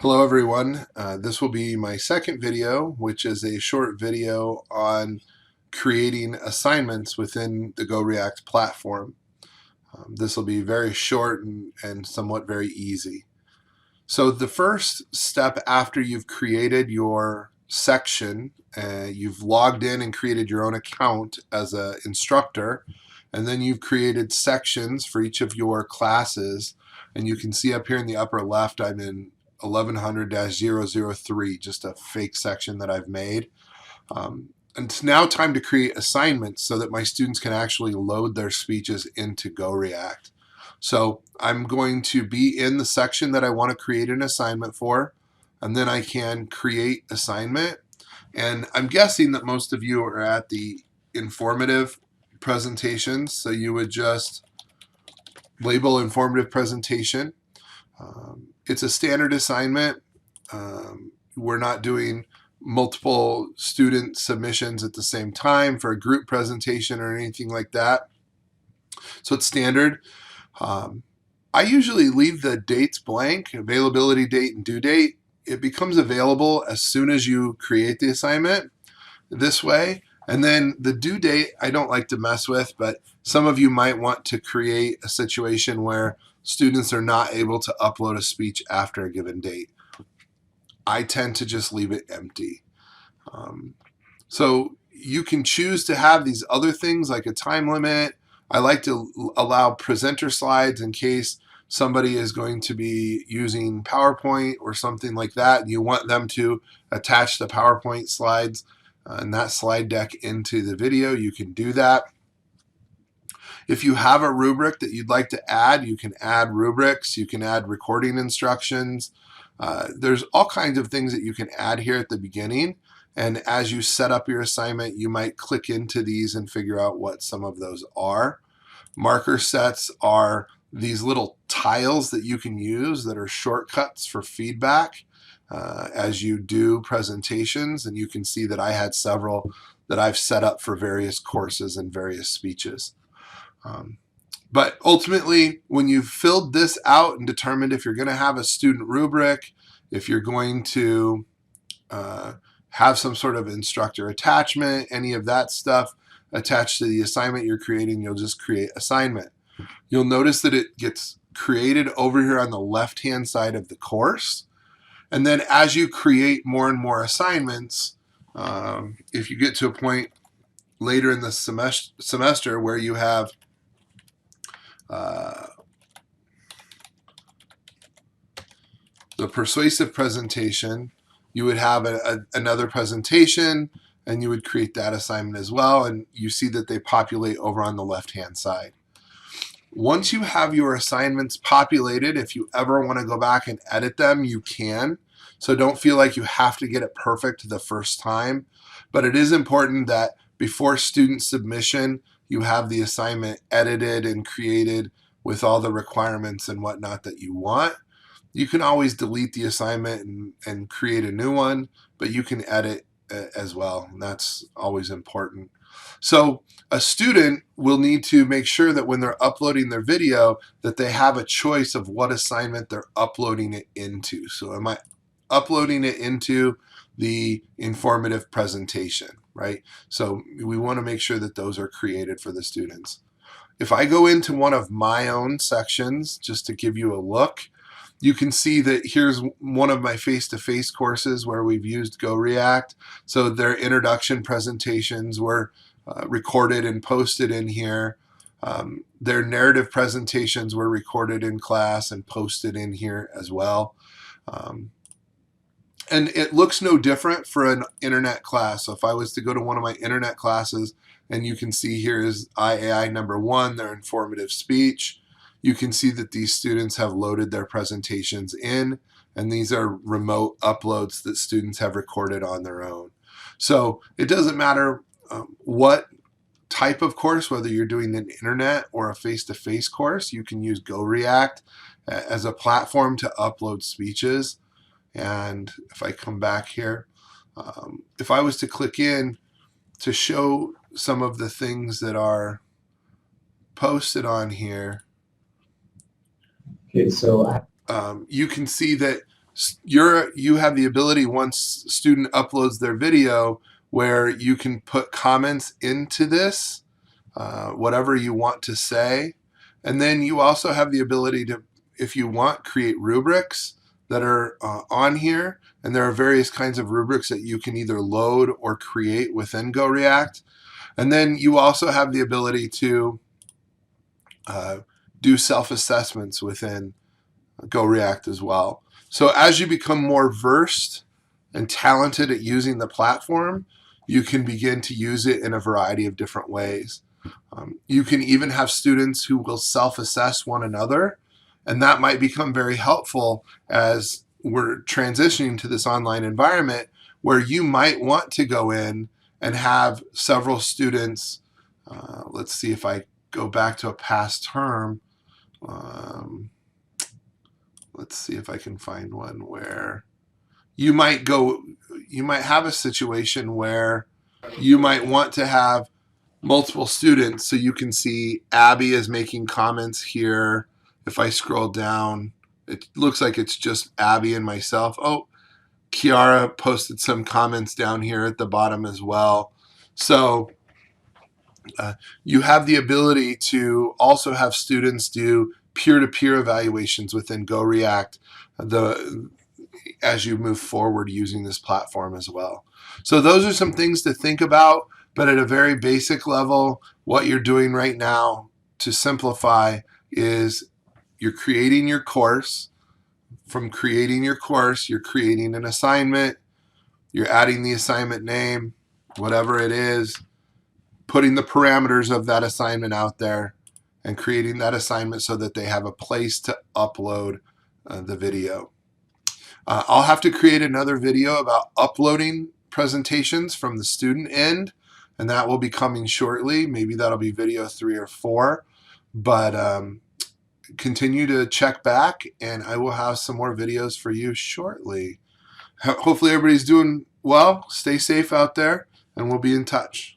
Hello everyone, this will be my second video, which is a short video on creating assignments within the GoReact platform. This will be very short and somewhat very easy. So the first step after you've created your section, you've logged in and created your own account as an instructor, and then you've created sections for each of your classes, and you can see up here in the upper left I'm in 1100-003, just a fake section that I've made. And it's now time to create assignments so that my students can actually load their speeches into GoReact. So I'm going to be in the section that I want to create an assignment for, and then I can create assignment. And I'm guessing that most of you are at the informative presentations, so you would just label informative presentation. It's a standard assignment. We're not doing multiple student submissions at the same time for a group presentation or anything like that. So it's standard. I usually leave the dates blank, availability date and due date. It becomes available as soon as you create the assignment this way. And then the due date, I don't like to mess with, but some of you might want to create a situation where students are not able to upload a speech after a given date. I tend to just leave it empty. So you can choose to have these other things like a time limit. I like to allow presenter slides in case somebody is going to be using PowerPoint or something like that, and you want them to attach the PowerPoint slides and that slide deck into the video. You can do that. If you have a rubric that you'd like to add, you can add rubrics, you can add recording instructions. There's all kinds of things that you can add here at the beginning, and as you set up your assignment, you might click into these and figure out what some of those are. Marker sets are these little tiles that you can use that are shortcuts for feedback as you do presentations, and you can see that I had several that I've set up for various courses and various speeches. But ultimately, when you've filled this out and determined if you're going to have a student rubric, if you're going to have some sort of instructor attachment, any of that stuff attached to the assignment you're creating, you'll just create assignment. You'll notice that it gets created over here on the left-hand side of the course. And then as you create more and more assignments, if you get to a point later in the semester where you have the persuasive presentation, you would have another presentation, and you would create that assignment as well, and you see that they populate over on the left-hand side. Once you have your assignments populated, if you ever want to go back and edit them, you can. So don't feel like you have to get it perfect the first time, but it is important that before student submission, you have the assignment edited and created with all the requirements and whatnot that you want. You can always delete the assignment and create a new one, but you can edit as well, and that's always important. So a student will need to make sure that when they're uploading their video that they have a choice of what assignment they're uploading it into. So am I uploading it into the informative presentation, right? So we want to make sure that those are created for the students. If I go into one of my own sections, just to give you a look, you can see that here's one of my face-to-face courses where we've used GoReact. So their introduction presentations were recorded and posted in here. Their narrative presentations were recorded in class and posted in here as well. And it looks no different for an internet class. So if I was to go to one of my internet classes, and you can see here is IAI number 1, their informative speech. You can see that these students have loaded their presentations in, and these are remote uploads that students have recorded on their own. So it doesn't matter what type of course, whether you're doing an internet or a face-to-face course, you can use GoReact as a platform to upload speeches. And if I come back here, if I was to click in to show some of the things that are posted on here, okay, so you can see that You have the ability, once a student uploads their video, where you can put comments into this, whatever you want to say. And then you also have the ability to, if you want, create rubrics that are on here. And there are various kinds of rubrics that you can either load or create within GoReact. And then you also have the ability to do self-assessments within GoReact as well. So as you become more versed and talented at using the platform, you can begin to use it in a variety of different ways. You can even have students who will self-assess one another, and that might become very helpful as we're transitioning to this online environment, where you might want to go in and have several students. Let's see if I go back to a past term. Let's see if I can find one where you might have a situation where you might want to have multiple students, so you can see Abby is making comments here. If I scroll down, it looks like it's just Abby and myself. Oh, Kiara posted some comments down here at the bottom as well. So you have the ability to also have students do peer-to-peer evaluations within GoReact as you move forward using this platform as well. So those are some things to think about, but at a very basic level, what you're doing right now to simplify is you're creating your course. From creating your course, you're creating an assignment, you're adding the assignment name, whatever it is, putting the parameters of that assignment out there, and creating that assignment so that they have a place to upload the video. I'll have to create another video about uploading presentations from the student end, and that will be coming shortly. Maybe that'll be video 3 or 4, but continue to check back, and I will have some more videos for you shortly. Hopefully everybody's doing well. Stay safe out there, and we'll be in touch.